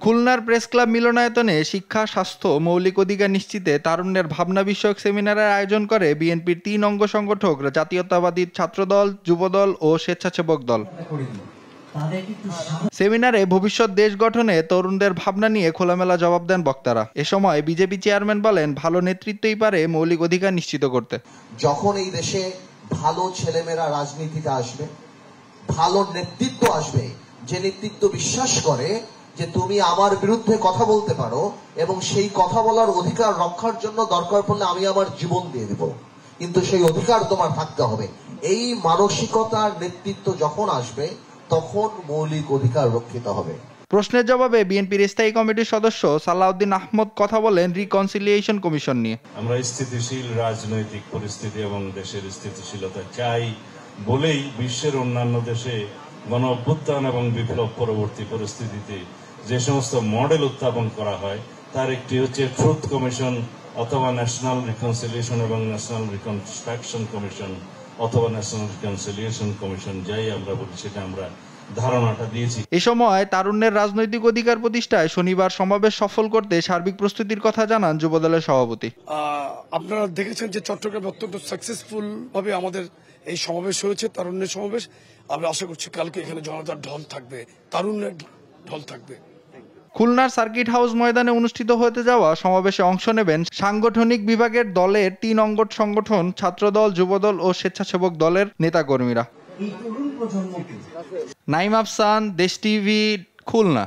খুলনার press club মিলনায়তনে শিক্ষা, স্বাস্থ্য, মৌলিক অধিকার নিশ্চিতে তারুণ্যের ভাবনা বিষয়ক সেমিনারের আয়োজন করে বিএনপির ৩ অঙ্গ সংগঠক জাতীয়তাবাদী ছাত্রদল, যুবদল ও স্বেচ্ছাসেবক দল। সেমিনারে ভবিষ্যৎ দেশ গঠনে তরুণদের ভাবনা নিয়ে খোলামেলা জবাব দেন বক্তারা। এ সময় বিজেপি চেয়ারম্যান বলেন, ভালো নেতৃত্বই পারে মৌলিক অধিকার নিশ্চিত করতে। যখন এই দেশে ভালো ছেলেমেয়েরা রাজনীতিতে আসবে, ভালো নেতৃত্ব আসবে, যে নেতৃত্ব বিশ্বাস করে যে তুমি আমার বিরুদ্ধে কথা বলতে পারো এবং সেই কথা বলার অধিকার রক্ষার জন্য দরকার পড়লে আমি আমার জীবন দিয়ে দেব, কিন্তু সেই অধিকার তোমার থাকতে হবে, এই মানসিকতার নেতৃত্ব যখন আসবে তখন মৌলিক অধিকার রক্ষিত হবে। প্রশ্নের জবাবে বিএনপির স্থায়ী কমিটির সদস্য সালাউদ্দিন আহমদ কথা বলেন রিকনসিলিয়েশন কমিশন নিয়ে। আমরা স্থিতিশীল রাজনৈতিক পরিস্থিতি এবং দেশের স্থিতিশীলতা চাই বলেই বিশ্বের অন্যান্য দেশে গণ অভ্যুত্থান এবং বিপ্লব পরবর্তী পরিস্থিতিতে যে সমস্ত মডেল উত্থাপন করা হয় তার একটি হচ্ছে ট্রুথ কমিশন অথবা ন্যাশনাল রিকনসিলিয়েশন এবং ন্যাশনাল রিকনস্ট্রাকশন কমিশন অথবা ন্যাশনাল রিকনসিলিয়েশন কমিশন, যাই আমরা বলি সেটা আমরা ধারণাটা দিয়েছি। এ সময় তারুণ্যের রাজনৈতিক অধিকার প্রতিষ্ঠায় শনিবার সমাবেশ সফল করতে সার্বিক প্রস্তুতির কথা জানান যুবদলের সভাপতি। আপনারা দেখেছেন যে চট্টগ্রামে অত্যন্ত সাকসেসফুল ভাবে আমাদের এই সমাবেশ হয়েছে, তারুণ্যের সমাবেশ। আমরা আশা করছি কালকে এখানে জনতার ঢল থাকবে, তারুণ্যের ঢল থাকবে। খুলনার সার্কিট হাউস ময়দানে অনুষ্ঠিত হতে যাওয়া সমাবেশে অংশ নেবেন সাংগঠনিক বিভাগের দলের ৩ অঙ্গ সংগঠন, ছাত্রদল, যুবদল ও স্বেচ্ছাসেবক দলের নেতাকর্মীরা। নাইম আফসান, দেশ টিভি, খুলনা।